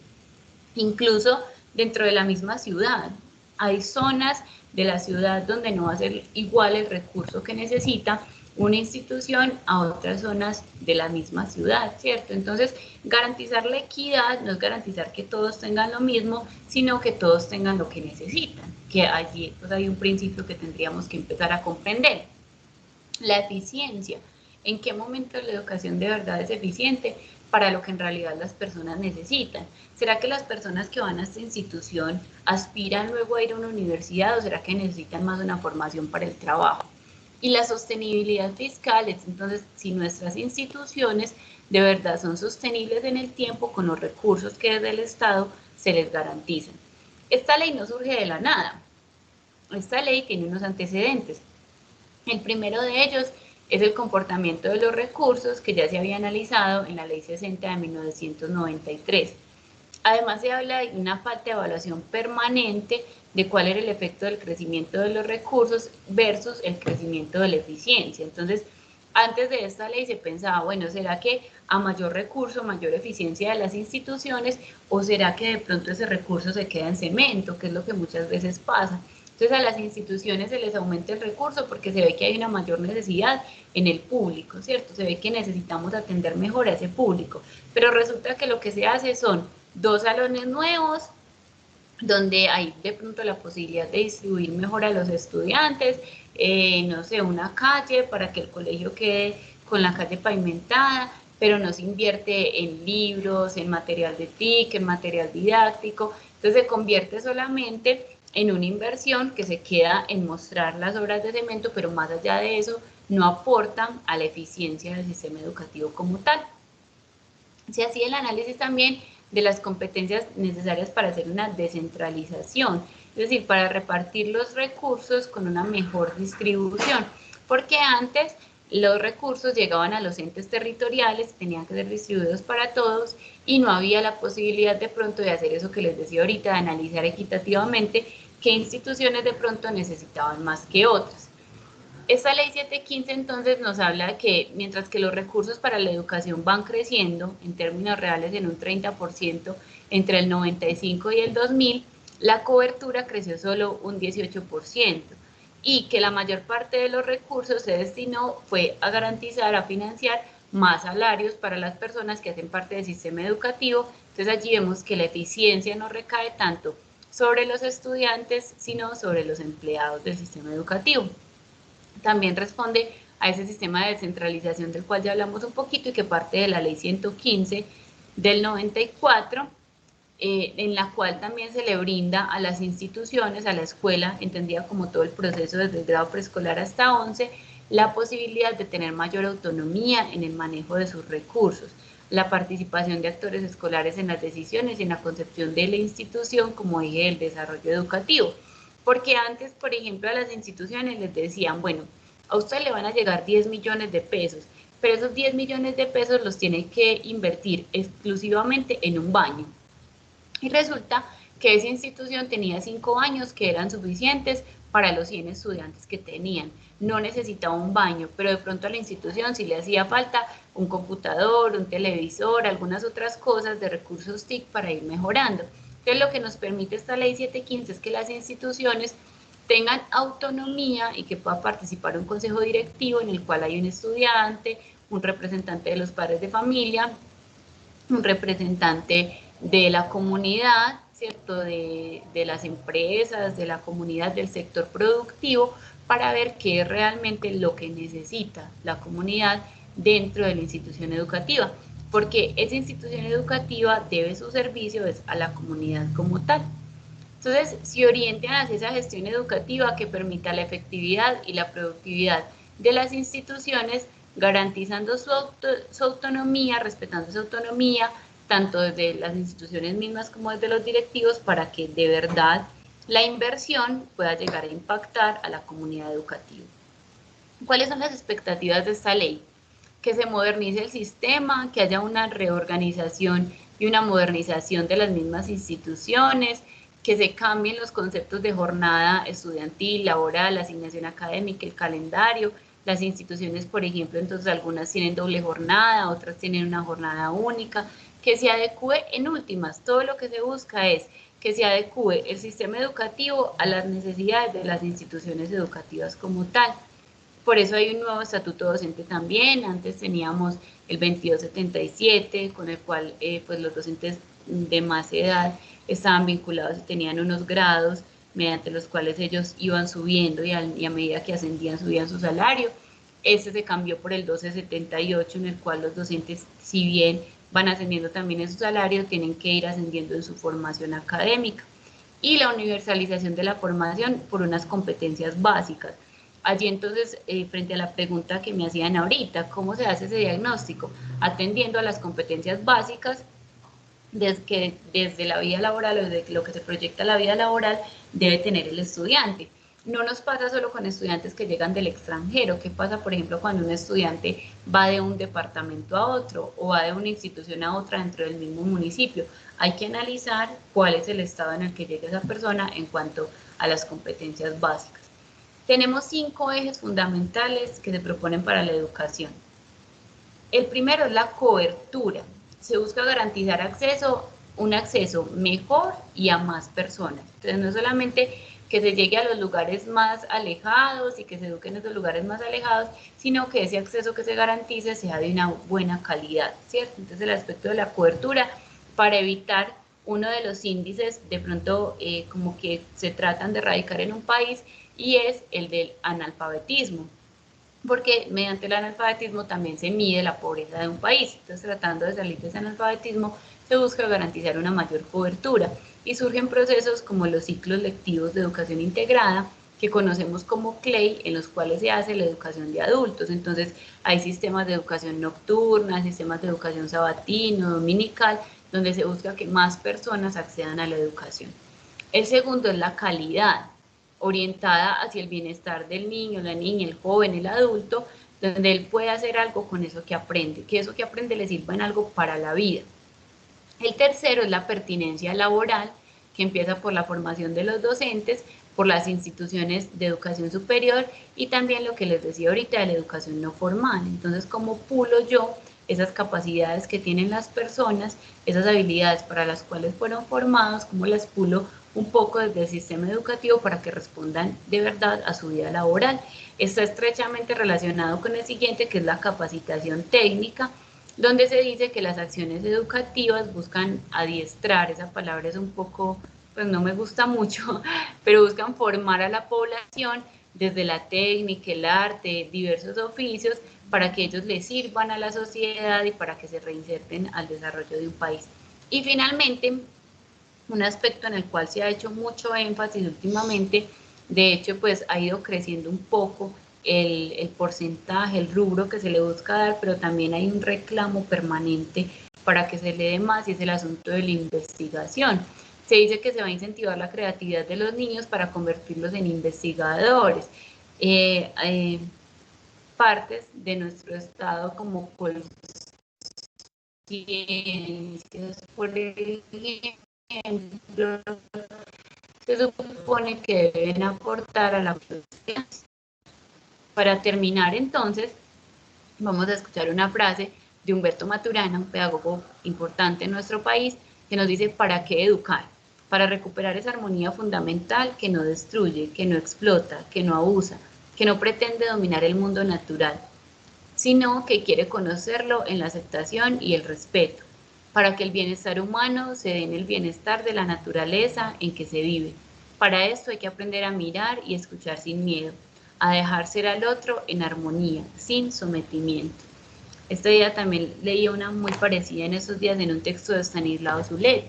Incluso dentro de la misma ciudad, hay zonas de la ciudad donde no va a ser igual el recurso que necesita una institución a otras zonas de la misma ciudad, ¿cierto? Entonces, garantizar la equidad no es garantizar que todos tengan lo mismo, sino que todos tengan lo que necesitan, que allí pues, hay un principio que tendríamos que empezar a comprender. La eficiencia. ¿En qué momento la educación de verdad es eficiente para lo que en realidad las personas necesitan? ¿Será que las personas que van a esta institución aspiran luego a ir a una universidad o será que necesitan más una formación para el trabajo? Y la sostenibilidad fiscal es entonces si nuestras instituciones de verdad son sostenibles en el tiempo con los recursos que desde el Estado se les garantizan. Esta ley no surge de la nada. Esta ley tiene unos antecedentes. El primero de ellos es el comportamiento de los recursos que ya se había analizado en la Ley 60 de 1993. Además se habla de una falta de evaluación permanente de cuál era el efecto del crecimiento de los recursos versus el crecimiento de la eficiencia. Entonces, antes de esta ley se pensaba, bueno, ¿será que a mayor recurso, mayor eficiencia de las instituciones o será que de pronto ese recurso se queda en cemento, que es lo que muchas veces pasa? Entonces a las instituciones se les aumenta el recurso porque se ve que hay una mayor necesidad en el público, ¿cierto? Se ve que necesitamos atender mejor a ese público, pero resulta que lo que se hace son 2 salones nuevos, donde hay de pronto la posibilidad de distribuir mejor a los estudiantes, no sé, una calle para que el colegio quede con la calle pavimentada, pero no se invierte en libros, en material de TIC, en material didáctico, entonces se convierte solamente en una inversión que se queda en mostrar las obras de cemento, pero más allá de eso no aportan a la eficiencia del sistema educativo como tal. Se hacía el análisis también de las competencias necesarias para hacer una descentralización, es decir, para repartir los recursos con una mejor distribución, porque antes los recursos llegaban a los entes territoriales, tenían que ser distribuidos para todos y no había la posibilidad de pronto de hacer eso que les decía ahorita, de analizar equitativamente qué instituciones de pronto necesitaban más que otras. Esta ley 715 entonces nos habla de que mientras que los recursos para la educación van creciendo en términos reales en un 30% entre el 95 y el 2000, la cobertura creció solo un 18% y que la mayor parte de los recursos se destinó fue a garantizar, a financiar más salarios para las personas que hacen parte del sistema educativo. Entonces allí vemos que la eficiencia no recae tanto sobre los estudiantes, sino sobre los empleados del sistema educativo. También responde a ese sistema de descentralización del cual ya hablamos un poquito y que parte de la ley 115 del 94, en la cual también se le brinda a las instituciones, a la escuela, entendida como todo el proceso desde el grado preescolar hasta 11, la posibilidad de tener mayor autonomía en el manejo de sus recursos, la participación de actores escolares en las decisiones y en la concepción de la institución como eje del desarrollo educativo. Porque antes, por ejemplo, a las instituciones les decían, bueno, a usted le van a llegar 10 millones de pesos, pero esos 10 millones de pesos los tiene que invertir exclusivamente en un baño. Y resulta que esa institución tenía 5 baños que eran suficientes para los 100 estudiantes que tenían. No necesitaba un baño, pero de pronto a la institución sí le hacía falta un computador, un televisor, algunas otras cosas de recursos TIC para ir mejorando. Entonces lo que nos permite esta ley 715 es que las instituciones tengan autonomía y que pueda participar un consejo directivo en el cual hay un estudiante, un representante de los padres de familia, un representante de la comunidad, ¿cierto? De las empresas, de la comunidad, del sector productivo, para ver qué es realmente lo que necesita la comunidad dentro de la institución educativa, porque esa institución educativa debe su servicio a la comunidad como tal. Entonces, se orientan hacia esa gestión educativa que permita la efectividad y la productividad de las instituciones, garantizando su autonomía, respetando su autonomía, tanto desde las instituciones mismas como desde los directivos, para que de verdad la inversión pueda llegar a impactar a la comunidad educativa. ¿Cuáles son las expectativas de esta ley? Que se modernice el sistema, que haya una reorganización y una modernización de las mismas instituciones, que se cambien los conceptos de jornada estudiantil, laboral, asignación académica, el calendario. Las instituciones, por ejemplo, entonces algunas tienen doble jornada, otras tienen una jornada única, que se adecue en últimas. Todo lo que se busca es que se adecue el sistema educativo a las necesidades de las instituciones educativas como tal. Por eso hay un nuevo estatuto docente también. Antes teníamos el 2277, con el cual pues los docentes de más edad estaban vinculados y tenían unos grados mediante los cuales ellos iban subiendo y a medida que ascendían subían su salario. Este se cambió por el 1278, en el cual los docentes, si bien van ascendiendo también en su salario, tienen que ir ascendiendo en su formación académica. Y la universalización de la formación por unas competencias básicas. Allí entonces, frente a la pregunta que me hacían ahorita, ¿cómo se hace ese diagnóstico? Atendiendo a las competencias básicas desde la vida laboral o desde lo que se proyecta la vida laboral debe tener el estudiante. No nos pasa solo con estudiantes que llegan del extranjero. ¿Qué pasa, por ejemplo, cuando un estudiante va de un departamento a otro o va de una institución a otra dentro del mismo municipio? Hay que analizar cuál es el estado en el que llega esa persona en cuanto a las competencias básicas. Tenemos 5 ejes fundamentales que se proponen para la educación. El primero es la cobertura. Se busca garantizar un acceso mejor y a más personas. Entonces, no solamente que se llegue a los lugares más alejados y que se eduque en esos lugares más alejados, sino que ese acceso que se garantice sea de una buena calidad, ¿cierto? Entonces, el aspecto de la cobertura, para evitar uno de los índices de pronto como que se tratan de erradicar en un país, y es el del analfabetismo, porque mediante el analfabetismo también se mide la pobreza de un país. Entonces, tratando de salir de ese analfabetismo, se busca garantizar una mayor cobertura y surgen procesos como los ciclos lectivos de educación integrada, que conocemos como CLEI, en los cuales se hace la educación de adultos. Entonces, hay sistemas de educación nocturna, sistemas de educación sabatino, dominical, donde se busca que más personas accedan a la educación. El segundo es la calidad, orientada hacia el bienestar del niño, la niña, el joven, el adulto, donde él puede hacer algo con eso que aprende, que eso que aprende le sirva en algo para la vida. El tercero es la pertinencia laboral, que empieza por la formación de los docentes, por las instituciones de educación superior y también lo que les decía ahorita de la educación no formal. Entonces, ¿cómo pulo yo esas capacidades que tienen las personas, esas habilidades para las cuales fueron formados, cómo las pulo un poco desde el sistema educativo para que respondan de verdad a su vida laboral? Está estrechamente relacionado con el siguiente, que es la capacitación técnica, donde se dice que las acciones educativas buscan adiestrar, esa palabra es un poco, pues no me gusta mucho, pero buscan formar a la población desde la técnica, el arte, diversos oficios, para que ellos les sirvan a la sociedad y para que se reinserten al desarrollo de un país. Y finalmente, un aspecto en el cual se ha hecho mucho énfasis últimamente, de hecho pues ha ido creciendo un poco el porcentaje, el rubro que se le busca dar, pero también hay un reclamo permanente para que se le dé más, y es el asunto de la investigación. Se dice que se va a incentivar la creatividad de los niños para convertirlos en investigadores. Partes de nuestro estado como conciencias, por ejemplo, se supone que deben aportar a la sociedad. Para terminar, entonces, vamos a escuchar una frase de Humberto Maturana, un pedagogo importante en nuestro país, que nos dice: ¿para qué educar? Para recuperar esa armonía fundamental que no destruye, que no explota, que no abusa, que no pretende dominar el mundo natural, sino que quiere conocerlo en la aceptación y el respeto, para que el bienestar humano se dé en el bienestar de la naturaleza en que se vive. Para esto hay que aprender a mirar y escuchar sin miedo, a dejar ser al otro en armonía, sin sometimiento. Este día también leí una muy parecida en estos días en un texto de Stanislao Zulet.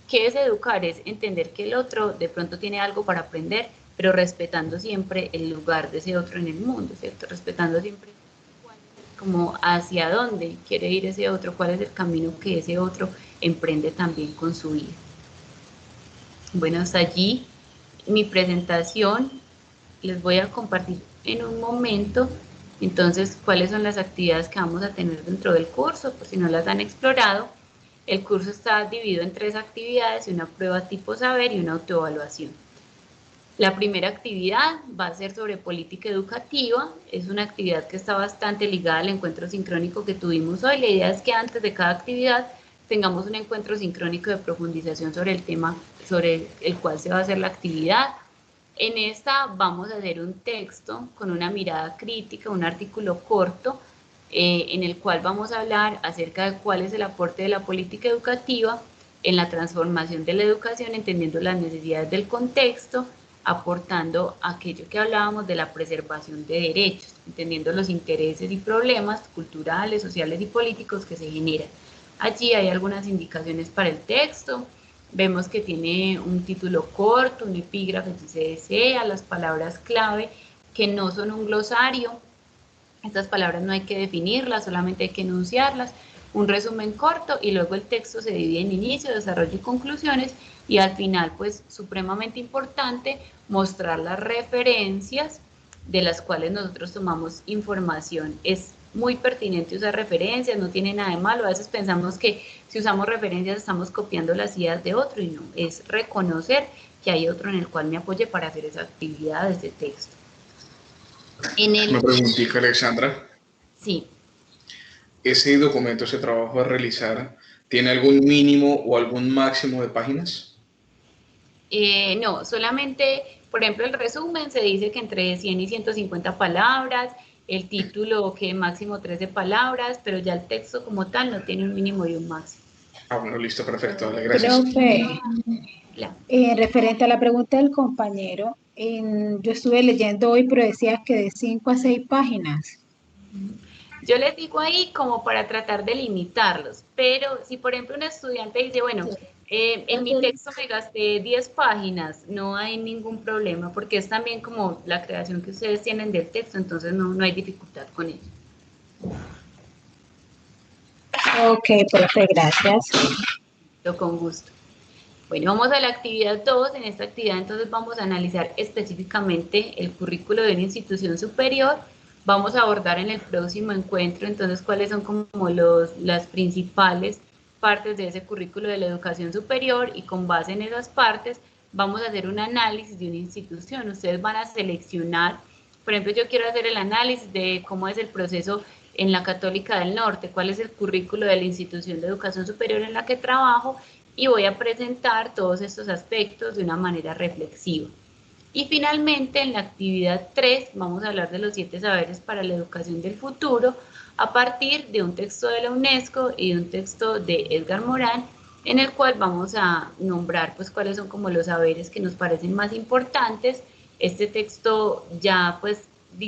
¿Qué es educar? Es entender que el otro de pronto tiene algo para aprender, pero respetando siempre el lugar de ese otro en el mundo, ¿cierto? Respetando siempre como hacia dónde quiere ir ese otro, cuál es el camino que ese otro emprende también con su vida. Bueno, hasta allí mi presentación. Les voy a compartir en un momento entonces cuáles son las actividades que vamos a tener dentro del curso, por si no las han explorado. El curso está dividido en 3 actividades, una prueba tipo saber y una autoevaluación. La primera actividad va a ser sobre política educativa, es una actividad que está bastante ligada al encuentro sincrónico que tuvimos hoy. La idea es que antes de cada actividad tengamos un encuentro sincrónico de profundización sobre el tema sobre el cual se va a hacer la actividad. En esta vamos a hacer un texto con una mirada crítica, un artículo corto, en el cual vamos a hablar acerca de cuál es el aporte de la política educativa en la transformación de la educación, entendiendo las necesidades del contexto, aportando aquello que hablábamos de la preservación de derechos, entendiendo los intereses y problemas culturales, sociales y políticos que se generan. Allí hay algunas indicaciones para el texto. Vemos que tiene un título corto, un epígrafe si se desea, las palabras clave que no son un glosario. Estas palabras no hay que definirlas, solamente hay que enunciarlas, un resumen corto y luego el texto se divide en inicio, desarrollo y conclusiones y al final, pues supremamente importante, mostrar las referencias de las cuales nosotros tomamos información. Es muy pertinente usar referencias, no tiene nada de malo. A veces pensamos que si usamos referencias estamos copiando las ideas de otro y no, es reconocer que hay otro en el cual me apoye para hacer esa actividad de ese texto. Una preguntita, Alexandra. Sí. ¿Ese documento, ese trabajo a realizar, tiene algún mínimo o algún máximo de páginas? No, solamente, por ejemplo, el resumen se dice que entre 100 y 150 palabras, el título que máximo 13 palabras, pero ya el texto como tal no tiene un mínimo y un máximo. Ah, bueno, listo, perfecto, dale, gracias. Profe, referente a la pregunta del compañero, yo estuve leyendo hoy, pero decía que de 5 a 6 páginas. Yo les digo ahí como para tratar de limitarlos, pero si por ejemplo un estudiante dice, bueno, en mi texto me gasté 10 páginas, no hay ningún problema, porque es también como la creación que ustedes tienen del texto, entonces no hay dificultad con ello. Ok, profe, gracias. Con gusto. Bueno, vamos a la actividad 2. En esta actividad entonces vamos a analizar específicamente el currículo de una institución superior. Vamos a abordar en el próximo encuentro entonces cuáles son como las principales partes de ese currículo de la educación superior y con base en esas partes vamos a hacer un análisis de una institución. Ustedes van a seleccionar, por ejemplo, yo quiero hacer el análisis de cómo es el proceso en la Católica del Norte, cuál es el currículo de la institución de educación superior en la que trabajo y voy a presentar todos estos aspectos de una manera reflexiva. Y finalmente, en la actividad 3, vamos a hablar de los 7 saberes para la educación del futuro a partir de un texto de la UNESCO y de un texto de Edgar Morin, en el cual vamos a nombrar pues cuáles son como los saberes que nos parecen más importantes. Este texto ya pues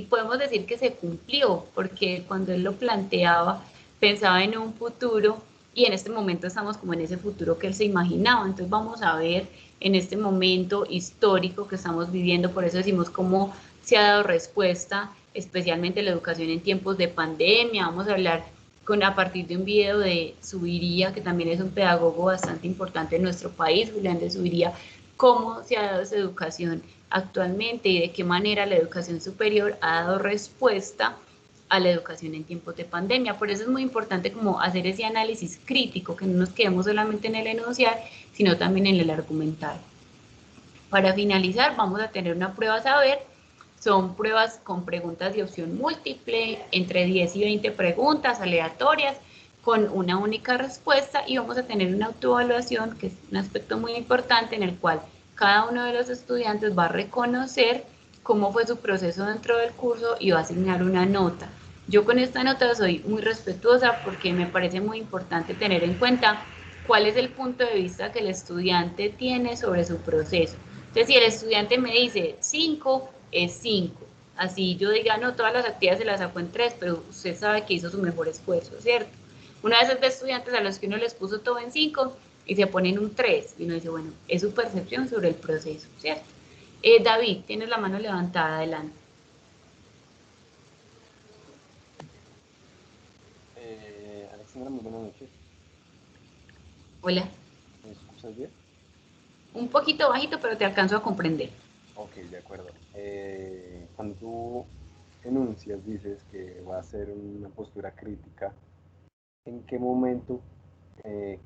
podemos decir que se cumplió, porque cuando él lo planteaba pensaba en un futuro y en este momento estamos como en ese futuro que él se imaginaba. Entonces vamos a ver en este momento histórico que estamos viviendo, por eso decimos cómo se ha dado respuesta, especialmente la educación en tiempos de pandemia. Vamos a hablar a partir de un video de Zuviría, que también es un pedagogo bastante importante en nuestro país, Julián de Zuviría, cómo se ha dado esa educación actualmente y de qué manera la educación superior ha dado respuesta a la educación en tiempos de pandemia. Por eso es muy importante como hacer ese análisis crítico, que no nos quedemos solamente en el enunciar, sino también en el argumentar. Para finalizar, vamos a tener una prueba saber. Son pruebas con preguntas de opción múltiple, entre 10 y 20 preguntas aleatorias, con una única respuesta, y vamos a tener una autoevaluación, que es un aspecto muy importante en el cual cada uno de los estudiantes va a reconocer cómo fue su proceso dentro del curso y va a asignar una nota. Yo con esta nota soy muy respetuosa porque me parece muy importante tener en cuenta cuál es el punto de vista que el estudiante tiene sobre su proceso. Entonces, si el estudiante me dice 5, es 5. Así yo diga, no, todas las actividades se las sacó en 3, pero usted sabe que hizo su mejor esfuerzo, ¿cierto? Una vez ve estudiantes a los que uno les puso todo en 5 y se ponen un 3, y uno dice, bueno, es su percepción sobre el proceso, ¿cierto? David, tienes la mano levantada, adelante. Alexandra, muy buenas noches. Hola. ¿Me escuchas bien? Un poquito bajito, pero te alcanzo a comprender. Ok, de acuerdo. Cuando tú enuncias, dices que va a ser una postura crítica, ¿en qué momento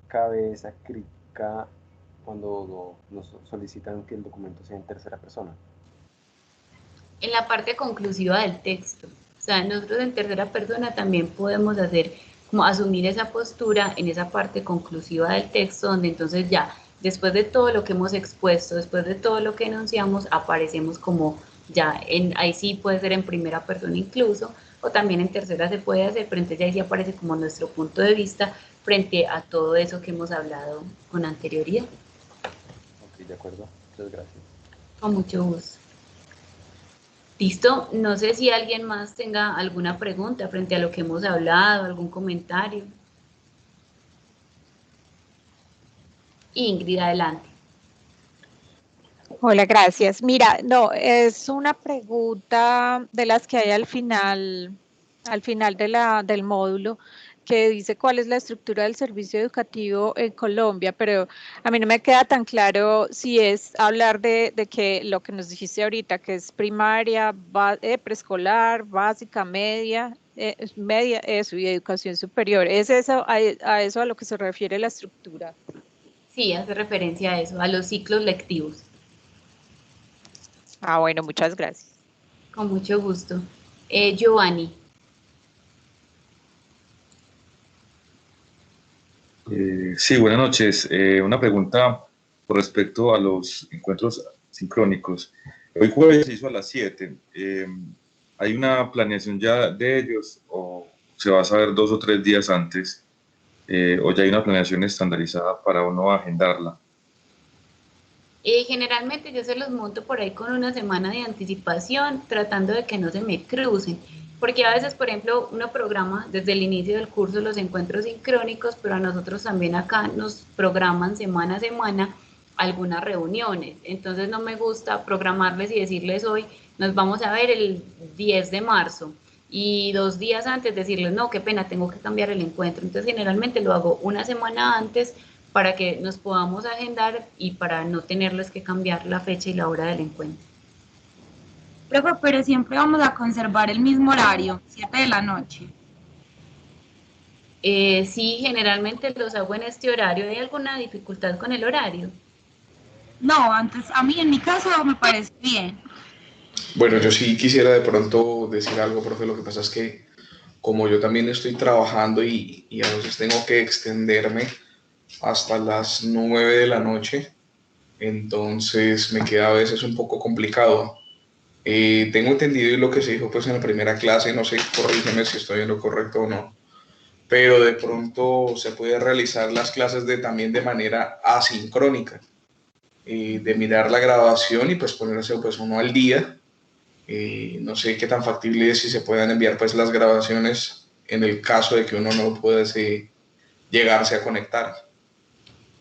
cabe esa crítica cuando nos solicitan que el documento sea en tercera persona? En la parte conclusiva del texto. O sea, nosotros en tercera persona también podemos hacer, como asumir esa postura en esa parte conclusiva del texto, donde entonces ya, después de todo lo que hemos expuesto, después de todo lo que enunciamos, aparecemos como ya, ahí sí puede ser en primera persona incluso, o también en tercera se puede hacer, pero entonces ahí sí aparece como nuestro punto de vista frente a todo eso que hemos hablado con anterioridad. Ok, de acuerdo. Muchas gracias. Con mucho gusto. Listo, no sé si alguien más tenga alguna pregunta frente a lo que hemos hablado, algún comentario. Ingrid, adelante. Hola, gracias. Mira, no, es una pregunta de las que hay al final del módulo, que dice cuál es la estructura del servicio educativo en Colombia, pero a mí no me queda tan claro si es hablar de que lo que nos dijiste ahorita, que es primaria, preescolar, básica, media, eso, y educación superior. ¿Es eso a eso a lo que se refiere la estructura? Sí, hace referencia a eso, a los ciclos lectivos. Ah, bueno, muchas gracias. Con mucho gusto. Giovanni. Sí, buenas noches. Una pregunta con respecto a los encuentros sincrónicos. Hoy jueves se hizo a las 7. ¿Hay una planeación ya de ellos o se va a saber 2 o 3 días antes? ¿O ya hay una planeación estandarizada para uno agendarla? Generalmente yo se los monto por ahí con una semana de anticipación, tratando de que no se me crucen, porque a veces, por ejemplo, uno programa desde el inicio del curso los encuentros sincrónicos, pero a nosotros también acá nos programan semana a semana algunas reuniones, entonces no me gusta programarles y decirles hoy nos vamos a ver el 10 de marzo y 2 días antes decirles no, qué pena, tengo que cambiar el encuentro, entonces generalmente lo hago una semana antes para que nos podamos agendar y para no tenerles que cambiar la fecha y la hora del encuentro. Profe, pero siempre vamos a conservar el mismo horario, 7 de la noche. Sí, generalmente los hago en este horario. ¿Hay alguna dificultad con el horario? No, antes, a mí en mi caso me parece bien. Bueno, yo sí quisiera de pronto decir algo, profe. Lo que pasa es que como yo también estoy trabajando y a veces tengo que extenderme hasta las 9 de la noche, entonces me queda a veces un poco complicado. Tengo entendido y lo que se dijo pues en la primera clase, no sé, corrígeme si estoy en lo correcto o no, pero de pronto se puede realizar las clases también de manera asincrónica, de mirar la grabación y pues ponerse pues uno al día. No sé qué tan factible es si se puedan enviar pues las grabaciones en el caso de que uno no puede llegarse a conectar.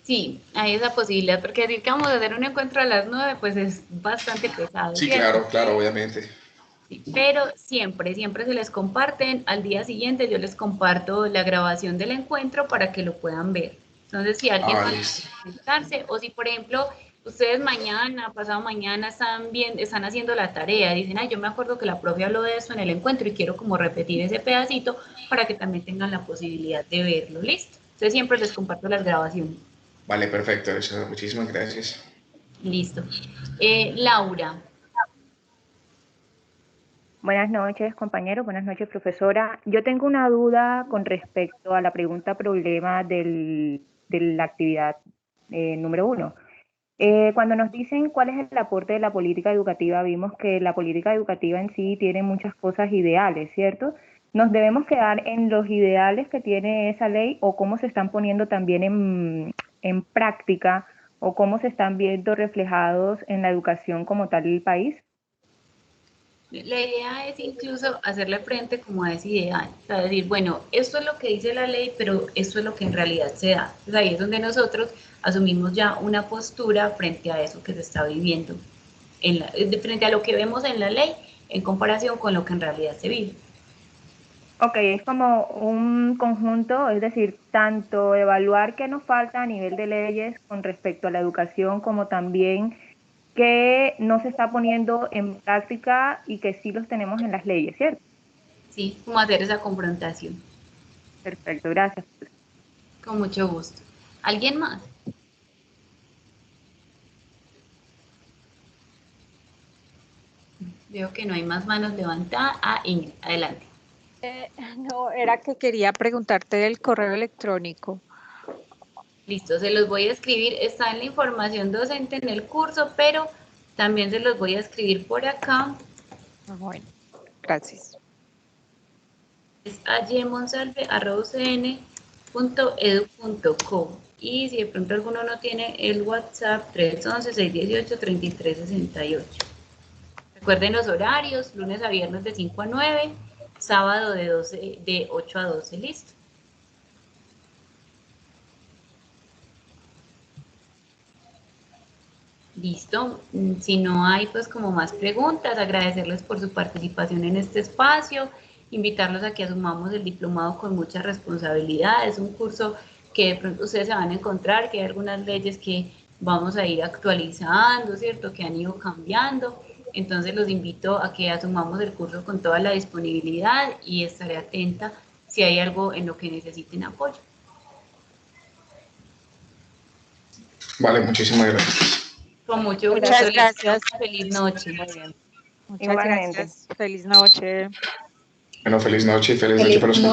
Sí, hay esa posibilidad, porque decir que vamos a hacer un encuentro a las 9, pues es bastante pesado, Sí, ¿cierto? claro, claro, obviamente. Sí, pero siempre, siempre se les comparten. Al día siguiente yo les comparto la grabación del encuentro para que lo puedan ver. Entonces, si alguien Ah, más listo. quiere conectarse, o si por ejemplo ustedes mañana, pasado mañana están haciendo la tarea, dicen, ay, yo me acuerdo que la profe habló de eso en el encuentro y quiero como repetir ese pedacito para que también tengan la posibilidad de verlo, ¿listo? Entonces siempre les comparto las grabaciones. Vale, perfecto, eso, muchísimas gracias. Listo. Laura. Buenas noches, compañeros. Buenas noches, profesora. Yo tengo una duda con respecto a la pregunta problema de la actividad número 1. Cuando nos dicen cuál es el aporte de la política educativa, vimos que la política educativa en sí tiene muchas cosas ideales, ¿cierto? ¿Nos debemos quedar en los ideales que tiene esa ley o cómo se están poniendo también en práctica o cómo se están viendo reflejados en la educación como tal del país? La idea es incluso hacerle frente como a ese ideal, o sea, decir, bueno, esto es lo que dice la ley, pero esto es lo que en realidad se da. Entonces ahí es donde nosotros asumimos ya una postura frente a eso que se está viviendo, frente a lo que vemos en la ley en comparación con lo que en realidad se vive. Ok, es como un conjunto, es decir, tanto evaluar qué nos falta a nivel de leyes con respecto a la educación, como también qué no se está poniendo en práctica y que sí los tenemos en las leyes, ¿cierto? Sí, como hacer esa confrontación. Perfecto, gracias. Con mucho gusto. ¿Alguien más? Veo que no hay más manos levantadas. Ingrid, adelante. No, era que quería preguntarte del correo electrónico. Listo, se los voy a escribir. Está en la información docente en el curso, pero también se los voy a escribir por acá. Bueno, gracias. Es ayemonsalve@ucn.edu.co. Y si de pronto alguno no tiene el WhatsApp, 311-618-3368. Recuerden los horarios, lunes a viernes de 5 a 9, sábado de 8 a 12, listo. Listo, si no hay pues como más preguntas, agradecerles por su participación en este espacio, invitarlos a que asumamos el diplomado con mucha responsabilidad. Es un curso que de pronto ustedes se van a encontrar, que hay algunas leyes que vamos a ir actualizando, ¿cierto? Que han ido cambiando. Entonces los invito a que asumamos el curso con toda la disponibilidad y estaré atenta si hay algo en lo que necesiten apoyo. Vale, muchísimas gracias. Con mucho gusto. Muchas gracias. Feliz noche. Muy bien. Muchas Igualmente. gracias. Feliz noche. Bueno, feliz noche y feliz noche para los compañeros.